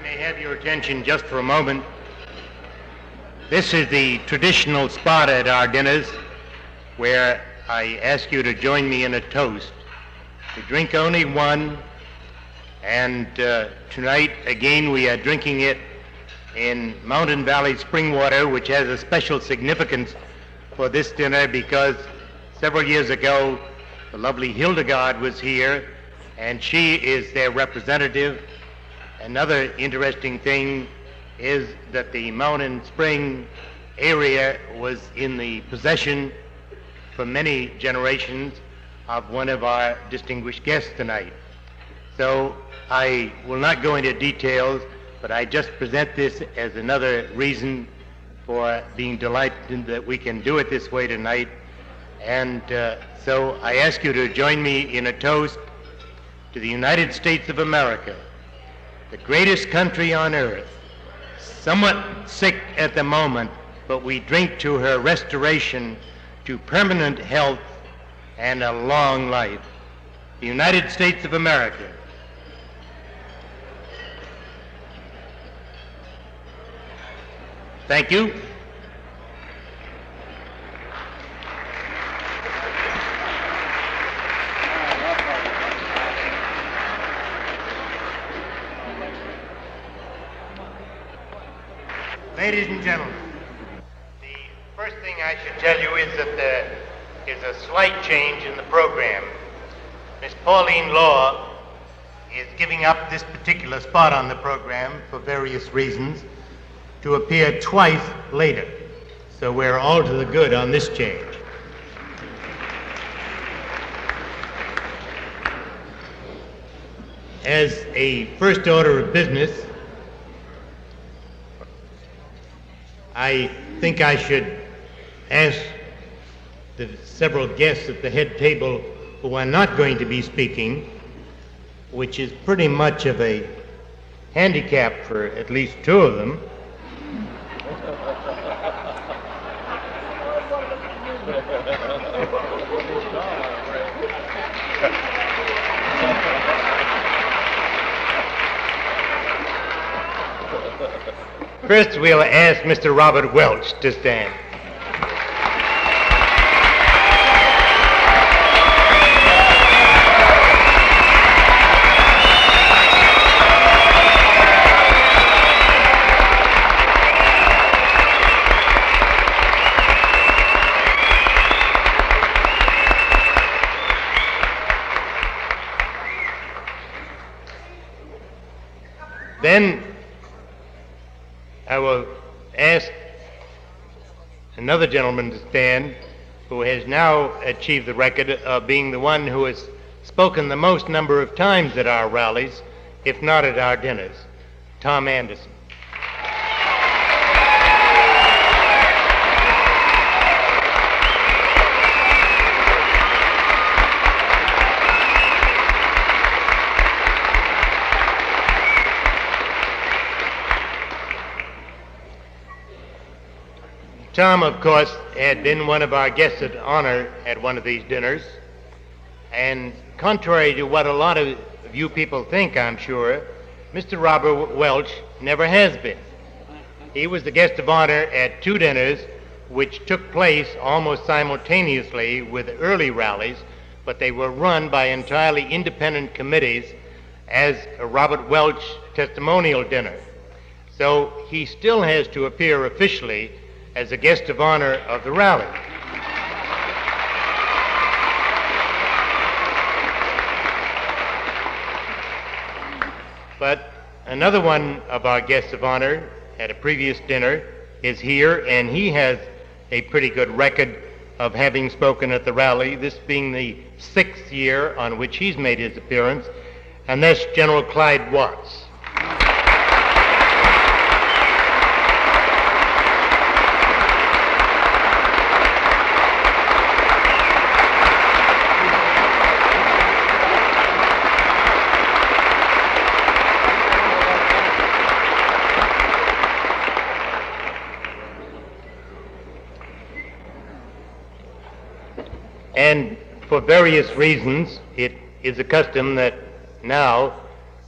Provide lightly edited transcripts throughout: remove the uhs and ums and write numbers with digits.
may have your attention just for a moment. This is the traditional spot at our dinners where I ask you to join me in a toast. We drink only one, and tonight again we are drinking it in Mountain Valley spring water, which has a special significance for this dinner because several years ago the lovely Hildegard was here and she is their representative. Another interesting thing is that the Mountain Spring area was in the possession for many generations of one of our distinguished guests tonight. So I will not go into details, but I just present this as another reason for being delighted that we can do it this way tonight. And so I ask you to join me in a toast to the United States of America, the greatest country on earth, somewhat sick at the moment, but we drink to her restoration to permanent health and a long life. The United States of America. Thank you. Ladies and gentlemen, the first thing I should tell you is that there is a slight change in the program. Miss Pauline Law is giving up this particular spot on the program for various reasons to appear twice later. So we're all to the good on this change. As a first order of business, I think I should ask the several guests at the head table who are not going to be speaking, which is pretty much of a handicap for at least two of them. First, we'll ask Mr. Robert Welch to stand. Then I will ask another gentleman to stand who has now achieved the record of being the one who has spoken the most number of times at our rallies, if not at our dinners, Tom Anderson. Tom, of course, had been one of our guests of honor at one of these dinners, and contrary to what a lot of you people think, I'm sure, Mr. Robert Welch never has been. He was the guest of honor at two dinners which took place almost simultaneously with early rallies, but they were run by entirely independent committees as a Robert Welch testimonial dinner. So he still has to appear officially as a guest of honor of the rally. But another one of our guests of honor at a previous dinner is here, and he has a pretty good record of having spoken at the rally, this being the 6th year on which he's made his appearance, and that's General Clyde Watts. And for various reasons, it is a custom that now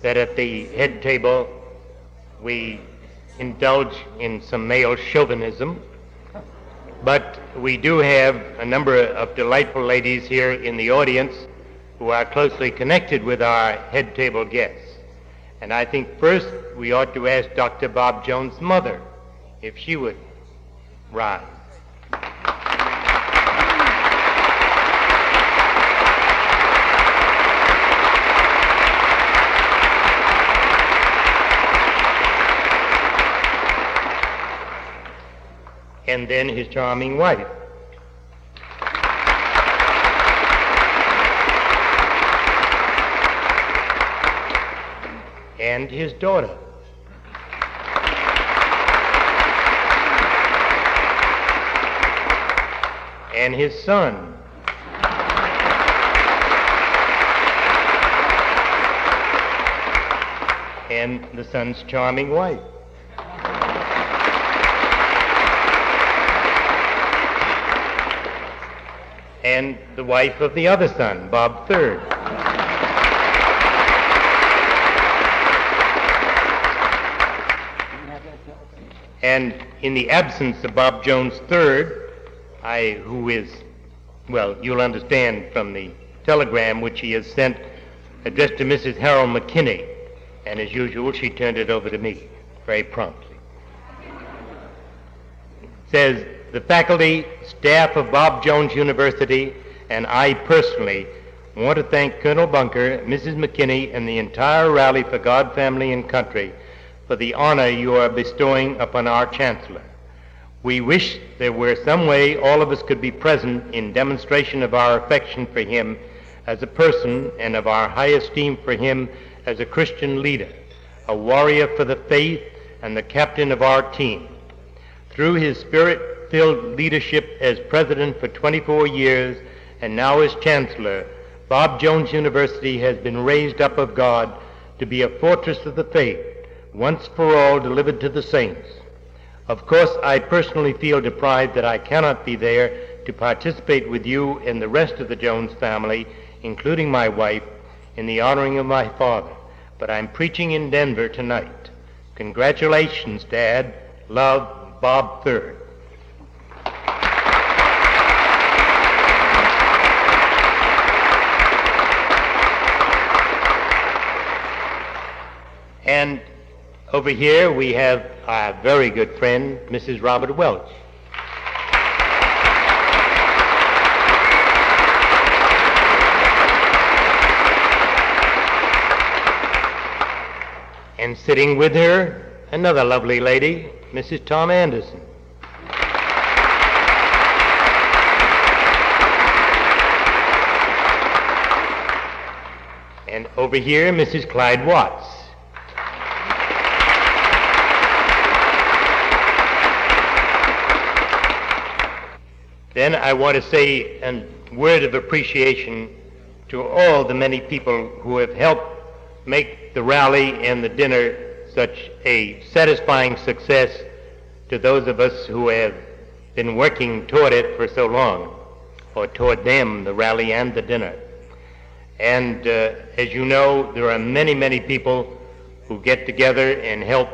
that at the head table we indulge in some male chauvinism, but we do have a number of delightful ladies here in the audience who are closely connected with our head table guests. And I think first we ought to ask Dr. Bob Jones' mother if she would rise. And then his charming wife. And his daughter. And his son. And the son's charming wife. And the wife of the other son, Bob III. And in the absence of Bob Jones III, who is, well, you'll understand from the telegram which he has sent, addressed to Mrs. Harold McKinney, and as usual, she turned it over to me very promptly. It says, the faculty, staff of Bob Jones University, and I personally want to thank Colonel Bunker, Mrs. McKinney, and the entire Rally for God, Family, and Country for the honor you are bestowing upon our Chancellor. We wish there were some way all of us could be present in demonstration of our affection for him as a person and of our high esteem for him as a Christian leader, a warrior for the faith, and the captain of our team. Through his spirit-filled leadership as president for 24 years and now as chancellor, Bob Jones University has been raised up of God to be a fortress of the faith, once for all delivered to the saints. Of course, I personally feel deprived that I cannot be there to participate with you and the rest of the Jones family, including my wife, in the honoring of my father. But I'm preaching in Denver tonight. Congratulations, Dad. Love, Bob III. And over here we have our very good friend, Mrs. Robert Welch. And sitting with her, another lovely lady, Mrs. Tom Anderson. And over here, Mrs. Clyde Watts. Then I want to say a word of appreciation to all the many people who have helped make the rally and the dinner such a satisfying success, to those of us who have been working toward it for so long, or toward them, the rally and the dinner. And as you know, there are many, many people who get together and help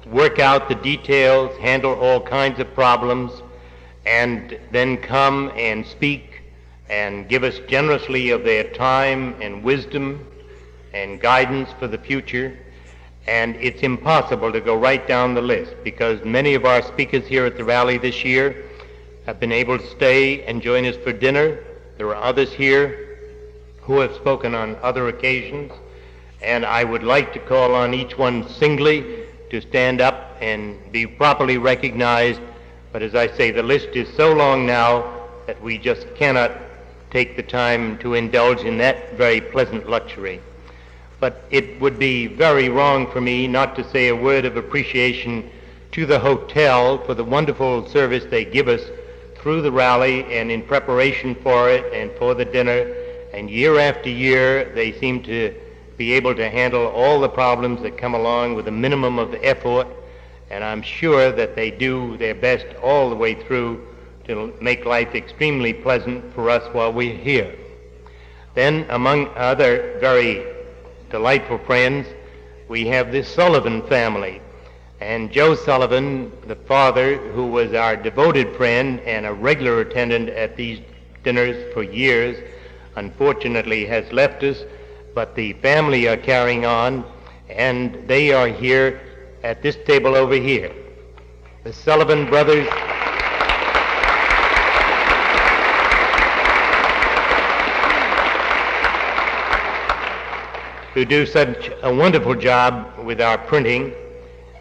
work out the details, handle all kinds of problems, and then come and speak and give us generously of their time and wisdom and guidance for the future. And it's impossible to go right down the list, because many of our speakers here at the rally this year have been able to stay and join us for dinner. There are others here who have spoken on other occasions, and I would like to call on each one singly to stand up and be properly recognized. But as I say, the list is so long now that we just cannot take the time to indulge in that very pleasant luxury. But it would be very wrong for me not to say a word of appreciation to the hotel for the wonderful service they give us through the rally and in preparation for it and for the dinner. And year after year, they seem to be able to handle all the problems that come along with a minimum of effort. And I'm sure that they do their best all the way through to make life extremely pleasant for us while we're here. Then, among other very delightful friends, we have this Sullivan family. And Joe Sullivan, the father, who was our devoted friend and a regular attendant at these dinners for years, unfortunately has left us, but the family are carrying on, and they are here at this table over here. The Sullivan brothers who do such a wonderful job with our printing.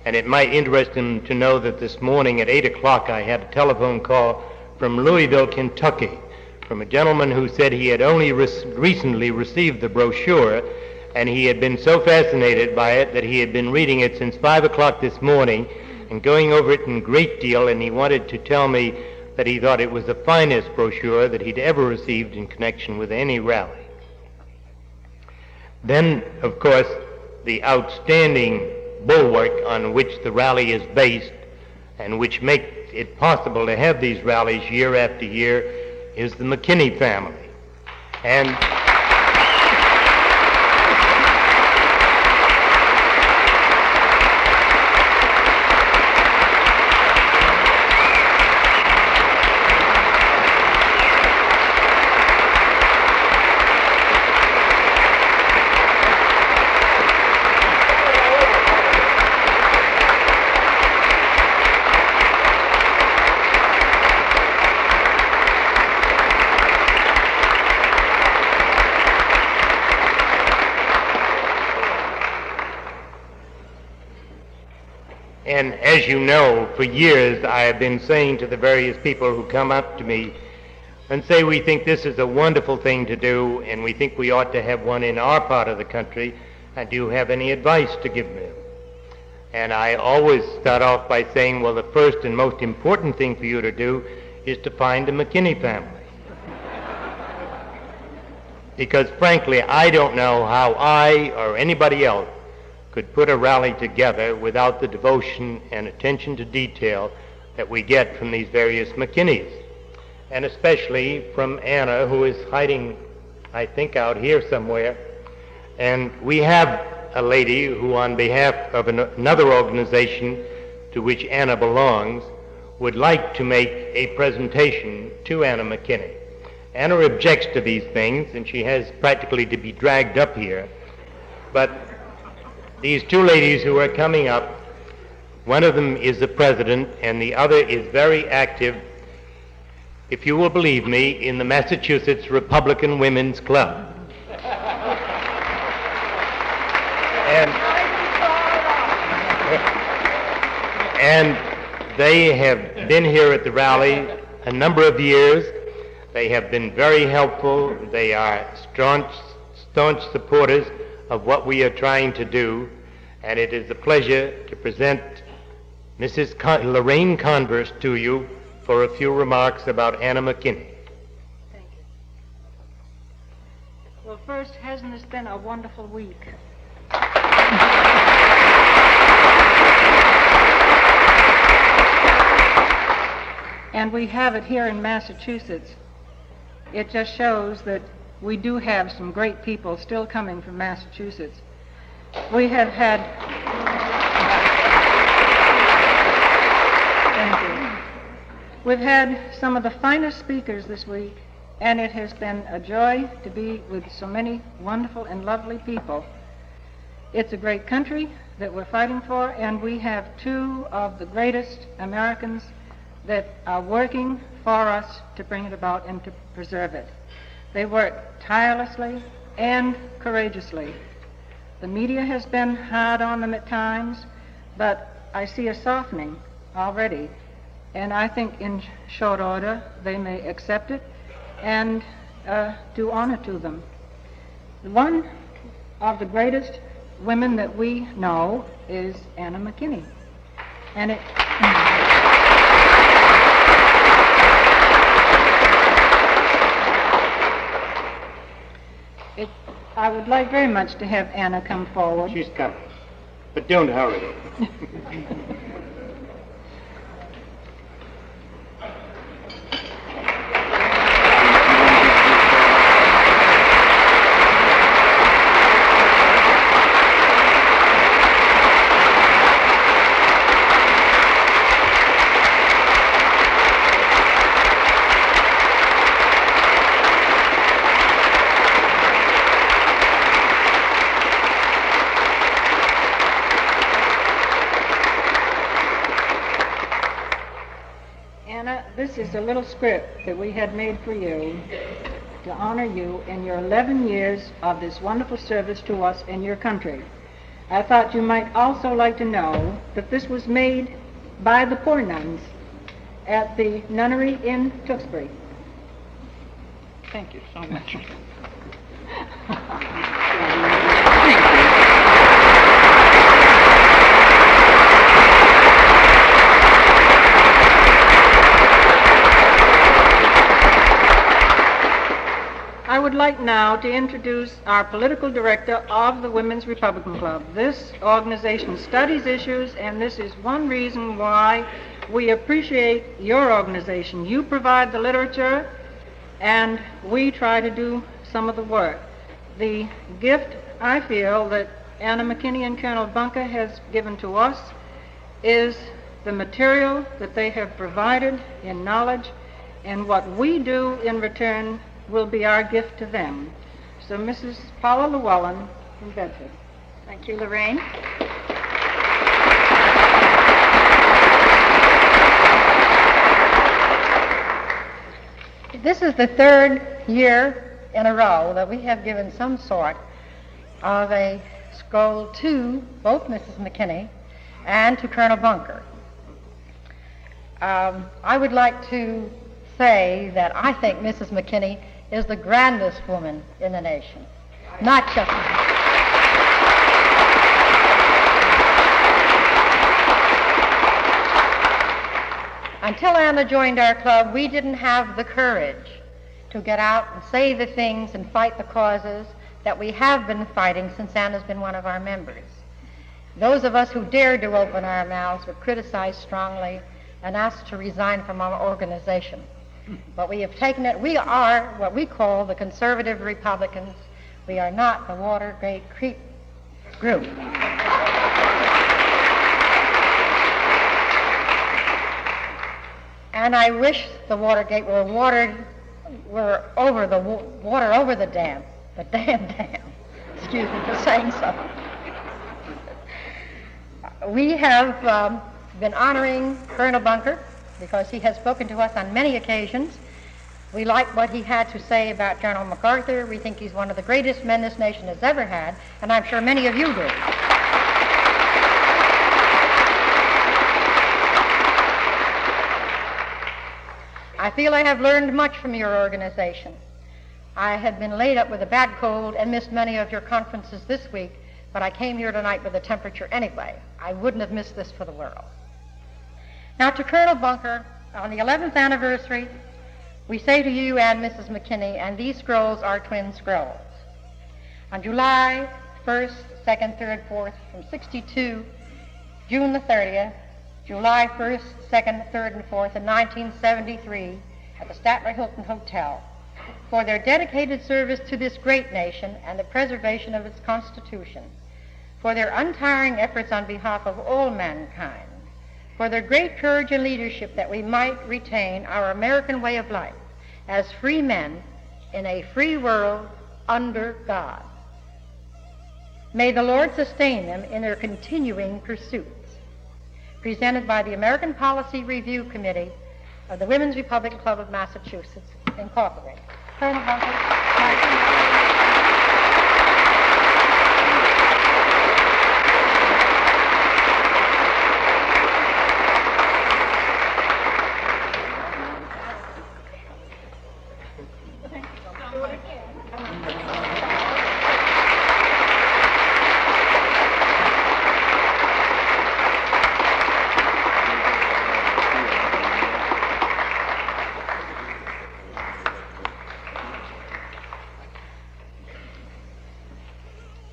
And it might interest him to know that this morning at 8 o'clock I had a telephone call from Louisville, Kentucky, from a gentleman who said he had only recently received the brochure, and he had been so fascinated by it that he had been reading it since 5 o'clock this morning and going over it in great deal, and he wanted to tell me that he thought it was the finest brochure that he'd ever received in connection with any rally. Then, of course, the outstanding bulwark on which the rally is based and which makes it possible to have these rallies year after year is the McKinney family. And And as you know, for years I have been saying to the various people who come up to me and say we think this is a wonderful thing to do and we think we ought to have one in our part of the country, and do you have any advice to give me? And I always start off by saying, well, the first and most important thing for you to do is to find the McKinney family. Because frankly, I don't know how I or anybody else could put a rally together without the devotion and attention to detail that we get from these various McKinneys, and especially from Anna, who is hiding, I think, out here somewhere. And we have a lady who, on behalf of another organization to which Anna belongs, would like to make a presentation to Anna McKinney. Anna objects to these things, and she has practically to be dragged up here. But these two ladies who are coming up, one of them is the president and the other is very active, if you will believe me, in the Massachusetts Republican Women's Club. And they have been here at the rally a number of years. They have been very helpful. They are staunch supporters of what we are trying to do, and it is a pleasure to present Mrs. Lorraine Converse to you for a few remarks about Anna McKinney. Thank you. Well, first, hasn't this been a wonderful week? And we have it here in Massachusetts. It just shows that we do have some great people still coming from Massachusetts. We have had, thank you. We've had some of the finest speakers this week, and it has been a joy to be with so many wonderful and lovely people. It's a great country that we're fighting for, and we have two of the greatest Americans that are working for us to bring it about and to preserve it. They work tirelessly and courageously. The media has been hard on them at times, but I see a softening already, and I think in short order they may accept it and do honor to them. One of the greatest women that we know is Anna McKinney, and I would like very much to have Anna come forward. She's coming, but don't hurry. is a little script that we had made for you to honor you in your 11 years of this wonderful service to us in your country. I thought you might also like to know that this was made by the poor nuns at the nunnery in Tewksbury. Thank you so much. I would like now to introduce our political director of the Women's Republican Club. This organization studies issues, and this is one reason why we appreciate your organization. You provide the literature, and we try to do some of the work. The gift, I feel, that Anna McKinney and Colonel Bunker has given to us is the material that they have provided in knowledge, and what we do in return will be our gift to them. So Mrs. Paula Llewellyn from Bedford. Thank you, Lorraine. This is the third year in a row that we have given some sort of a scroll to both Mrs. McKinney and to Colonel Bunker. I would like to say that I think Mrs. McKinney is the grandest woman in the nation. Not just until Anna joined our club, we didn't have the courage to get out and say the things and fight the causes that we have been fighting since Anna's been one of our members. Those of us who dared to open our mouths were criticized strongly and asked to resign from our organization. But we have taken it. We are what we call the conservative Republicans. We are not the Watergate creep group. And I wish the Watergate were over the water over the dam, the damn dam. Excuse me for saying so. We have been honoring Colonel Bunker because he has spoken to us on many occasions. We like what he had to say about General MacArthur. We think he's one of the greatest men this nation has ever had, and I'm sure many of you do. I feel I have learned much from your organization. I had been laid up with a bad cold and missed many of your conferences this week, but I came here tonight with a temperature anyway. I wouldn't have missed this for the world. Now, to Colonel Bunker, on the 11th anniversary, we say to you and Mrs. McKinney, and these scrolls are twin scrolls. On July 1st, 2nd, 3rd, 4th, from 62, June the 30th, July 1st, 2nd, 3rd, and 4th in 1973 at the Statler Hilton Hotel, for their dedicated service to this great nation and the preservation of its Constitution, for their untiring efforts on behalf of all mankind, for their great courage and leadership that we might retain our American way of life as free men in a free world under God. May the Lord sustain them in their continuing pursuits. Presented by the American Policy Review Committee of the Women's Republican Club of Massachusetts, Incorporated. Colonel Bunker,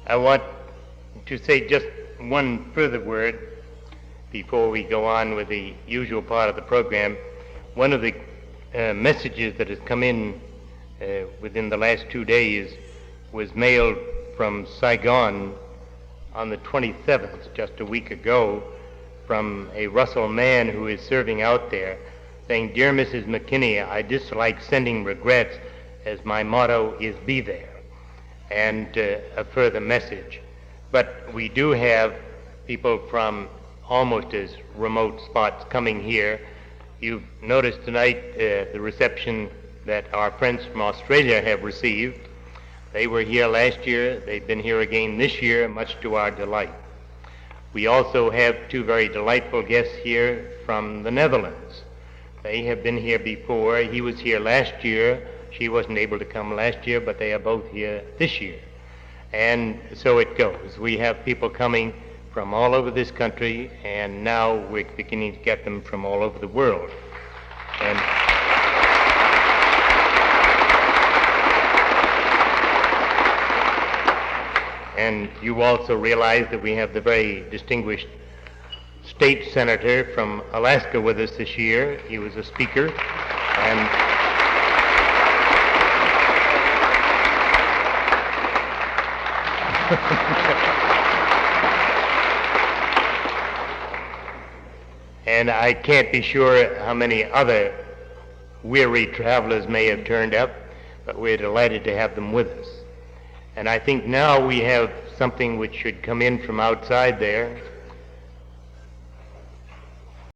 I want to say just one further word before we go on with the usual part of the program. One of the messages that has come in within the last 2 days was mailed from Saigon on the 27th, just a week ago, from a Russell man who is serving out there, saying, "Dear Mrs. McKinney, I dislike sending regrets, as my motto is be there," and a further message. But we do have people from almost as remote spots coming here You've noticed tonight the reception that our friends from Australia have received. They were here last year. They've been here again this year, much to our delight. We also have two very delightful guests here from the Netherlands. They have been here before. He was here last year. She wasn't able to come last year, but they are both here this year. And so it goes. We have people coming from all over this country, and now we're beginning to get them from all over the world. And you also realize that we have the very distinguished state senator from Alaska with us this year. He was a speaker, and I can't be sure how many other weary travelers may have turned up, but we're delighted to have them with us. And I think now we have something which should come in from outside there,